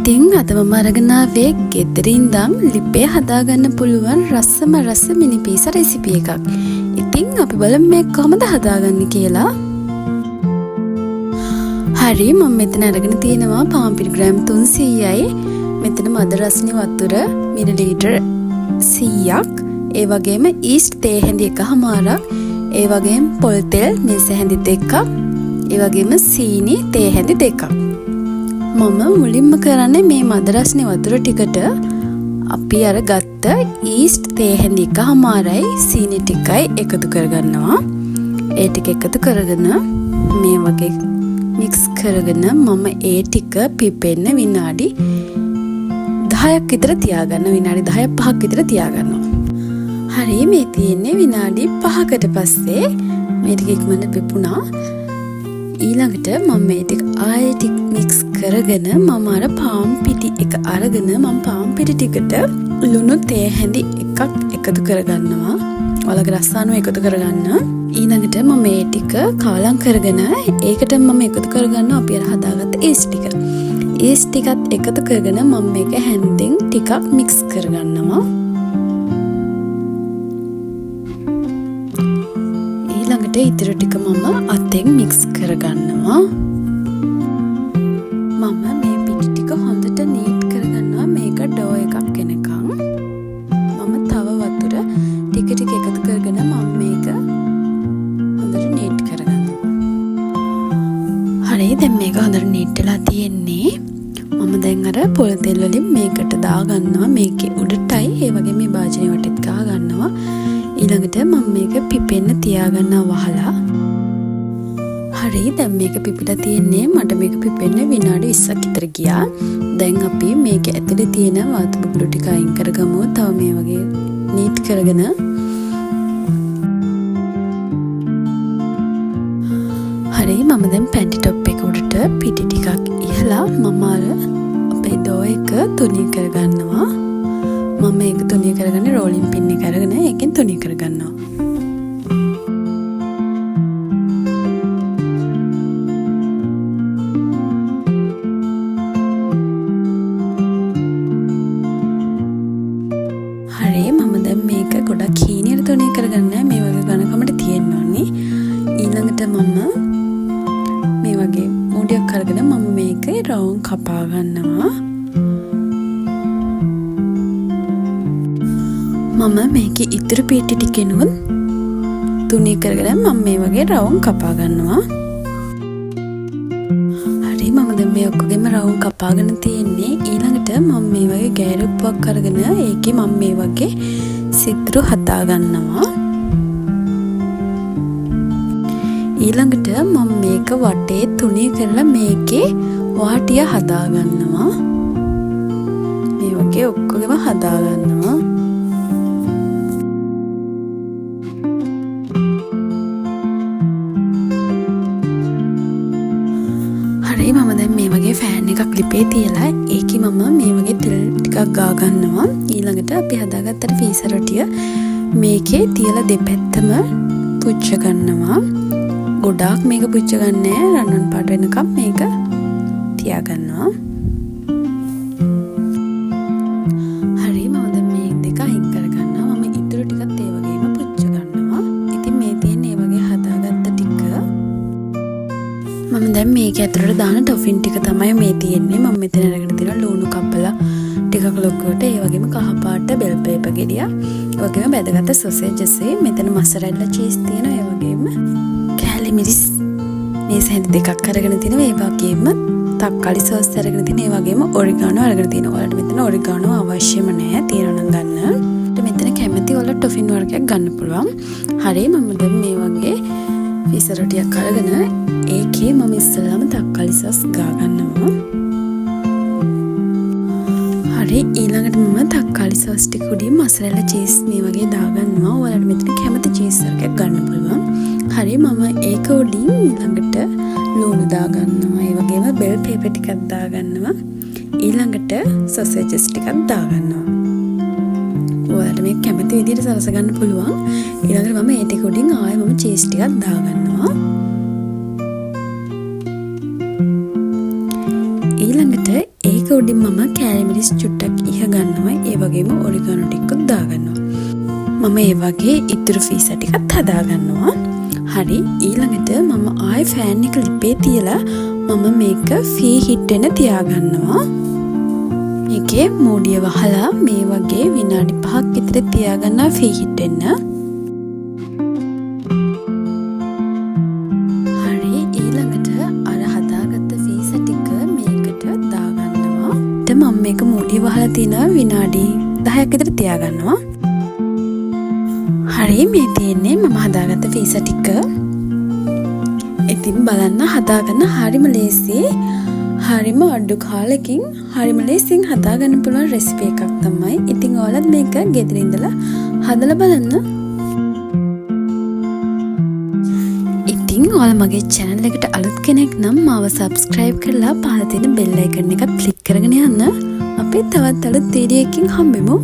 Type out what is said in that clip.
ඉතින් අද මම අරගෙන ආවේ ගෙදර ඉඳන් ලිපේ හදාගන්න පුළුවන් රසම රස මිනි පීසා රෙසිපි එකක්. ඉතින් අපි බලමු මේක කොහොමද හදාගන්නේ කියලා. හරි, මම මෙතන අරගෙන තියෙනවා පාන් පිටි ග්‍රෑම් 300යි. මෙතන මද රස්නේ වතුර මිලිලීටර් 100ක්. ඒ වගේම ඊස්ට් තේ හැඳි එකමාරක්. ඒ වගේම පොල් තෙල් මිරිස් හැඳි දෙකක්. ඒ වගේම සීනි තේ හැඳි දෙකක්. මම මුලින්ම කරන්නේ මේ මද රස්නේ වතුර ටිකට අපි අර ගත්ත ඊස්ට් තේ හැඳි එකමාරයි සීනි ටිකයි එකතු කරගන්නවා. ඒ ටික එකතු කරගෙන මේ වගේ මික්ස් කරගෙන මම ඒ ටික පිපෙන්න විනාඩි 10ක් විතර තියාගන්න. විනාඩි 10ක් 5ක් විතර තියාගන්නවා. හරි, මේ තියෙන්නේ විනාඩි 5කට පස්සේ මේ ටික ඉක්මනට පිපුණා. ඊළඟට මම මේ ටික ආයෙ ටික මික්ස් කරගෙන මම අර පාන් පිටි එක අරගෙන මම පාන් පිටි ටිකට ලුණු තේ හැඳි එකක් එකතු කරගන්නවා. ඔයාලගේ රස අනුව එකතු කරගන්න. ඊළඟට මම මේ ටික කාලම් කරගෙන ඒකට මම එකතු කරගන්නවා අපි අර හදාගත්ත ඊස්ට් ටික. ඊස්ට් ටිකත් එකතු කරගෙන මම මේක හැන්දෙන් ටිකක් මික්ස් කරගන්නවා. ඊළඟට ඉතිරි ටික මම අතෙන් මික්ස් කරගන්නවා. මම මේ පිටි ටික හොඳට නීට් කරගන්නවා මේක ඩෝ එකක් වෙනකන්. මම තව වතුර ටික ටික එකතු කරගෙන මම මේක හොඳට නීට් කරගන්නවා. හරි, දැන් මේක හොඳට නීට් වෙලා තියෙන්නේ. මම දැන් අර පොල් තෙල් වලින් මේකට දාගන්නවා. මේකේ උඩටයි ඒ වගේ මේ භාජනය වටේත් ගා ගන්නවා. ඊළඟට මම මේක පිපෙන්න තියාගන්නවා වහලා. හරි, දැන් මේක පිපිලා තියෙන්නේ. මට මේක පිපෙන්න විනාඩි 20ක් විතර ගියා. දැන් අපි මේක ඇතුලේ තියෙන වාත බුබුලු ටික අයින් කරගමු. තව මේ වගේ නීට් කරගෙන. හරි, මම දැන් පැන්ටි টොප් එක උඩට පිටි ටිකක් ඉහලා මම අර අපේ ඩෝ එක තුනී කරගන්නවා. මම මේක තුනී කරගන්නේ රෝලින් පින් එක අරගෙන ඒකෙන් තුනී කරගන්නවා. හරි, මම දැන් මේක ගොඩක් හීනියට තුනී කරගන්නේ මේ වගේ ඝනකමට තියෙන්න ඕනේ. ඊළඟට මම මේ වගේ මුඩියක් අරගෙන මම මේක රවුම් කපා ගන්නවා. මම මේකේ ඉතුරු පිටි ටිකෙනුත් තුනී කරගෙන මම මේ වගේ රවුම් කපා ගන්නවා. හරි, මම දැන් මේ ඔක්කොගෙම රවුම් කපාගෙන තියෙන්නේ. ඊළඟට මම මේ වගේ ගෑරුප්පුවක් අරගෙන ඒකේ මම මේ වගේ සිත්රු හදා ගන්නවා. ඊළඟට මම මේක වටේ තුනී කරලා මේකේ වාටිය හදා ගන්නවා. මේ වගේ ඔක්කොගෙම හදා ගන්නවා. හරි, මම දැන් මේ වගේ ෆෑන් එකක් ලිපේ තියලා ඒකේ මම මේ වගේ තෙල් ටිකක් ගා ගන්නවා. ඊළඟට අපි හදාගත්තට පීසා රොටිය මේකේ තියලා දෙපැත්තම පුච්ච ගන්නවා. ගොඩාක් මේක පුච්ච ගන්නෑ, රන්වන් පාට වෙනකම් මේක තියා ගන්නවා. හරි, මම දැන් මේ දෙක අයින් කරගන්නවා. මම ඉතුරු ටිකත් ඒ වගේම පුච්ච ගන්නවා. ඉතින් මේ තියෙන ඒ වගේ හදාගත්ත ටික මම දැන් මේක ඇතුළට දාන ටොෆින් ටික තමයි මේ තියෙන්නේ. මම මෙතන අරගෙන තියෙනවා ලුණු කපලා ටිකක් ලොකුවට, ඒ වගේම කහ පාට බෙල් පෙපර් ගෙඩියක්, ඒ වගේම බෙදගත්ත සොසේජස්, මෙතන මසරෙල්ලා චීස් තියෙනවා, ඒ වගේම කැලි මිරිස් මේස හැඳි දෙකක් අරගෙන තිනවා. ඒ වගේම තක්කාලි සෝස් අරගෙන තිනවා. ඒ වගේම ඔරිගානෝ අරගෙන තිනවා. ඔයාලට මෙතන ඔරිගානෝ අවශ්‍යම නැහැ, තියෙනවා නම් ගන්න. මෙතන කැමති ඔයාලා ටොෆින් වර්ගයක් ගන්න පුළුවන්. හරි, මම දැන් මේ වගේ පීසා රොටියක් අරගෙන ඒකේ මම ඉස්සෙල්ලාම තක්කාලි සෝස් ගා ගන්නවා. හරි, ඊළඟට මම තක්කාලි සෝස් ටික උඩින් මසරෙල්ලා චීස් මේ වගේ දා ගන්නවා. ඔයාලට මෙතන කැමති චීස් වර්ගයක් ගන්න පුළුවන්. හරි, මම ඒක උඩින් ඊළඟට ලුණු දා ගන්නවා. ඒ වගේම බෙල් පෙපර් ටිකක් දා ගන්නවා. ඊළඟට සොසේජස් ටිකක් දා ගන්නවා. ඔයාලට මේක කැමති විදිහට සරස ගන්න පුළුවන්. ඊළඟට මම ඒ ටික උඩින් ආයෙ මම චීස් ටිකක් දා ගන්නවා. ඊළඟට ඒක උඩින් මම කෑලි මිරිස් චුට්ටක් ඉහ ගන්නවා. ඒ වගේම ඔරිගානෝ ටිකක් දාගන්නවා. මම ඒ වගේ ඉතුරු පීසා ටිකත් හදා ගන්නවා. හරි, ඊළඟට මම ආයෙ ෆෑන් එක ලිපේ තියලා මම මේක ෆී හිට් වෙන තියාගන්නවා. මේකේ මූඩිය වහලා මේ වගේ විනාඩි 5ක් විතර තියාගන්නවා ෆී හිට් වෙන්න. හරි, ඊළඟට අර හදාගත්ත පීසා ටික මේකට දාගන්නවා. මම මේක මූඩිය වහලා තින විනාඩි 10ක් විතර තියාගන්නවා. හරි, මේ තියෙන්නේ මම හදාගත්ත පීසා ටික. ඉතින් බලන්න හදාගන්න හරිම ලේසි. හරිම අඩු කාලෙකින් හරිම ලේසියෙන් හදාගන්න පුළුවන් රෙසිපි එකක් තමයි. ඉතින් ඔයාලත් මේක ගෙදර ඉඳලා හදලා බලන්න. ඉතින් ඔයාලා මගේ channel එකට අලුත් කෙනෙක් නම් මාව subscribe කරලා පහළ තියෙන bell icon එක click කරගෙන යන්න. අපි තවත් අලුත් වීඩියෝ එකකින් හම්බෙමු.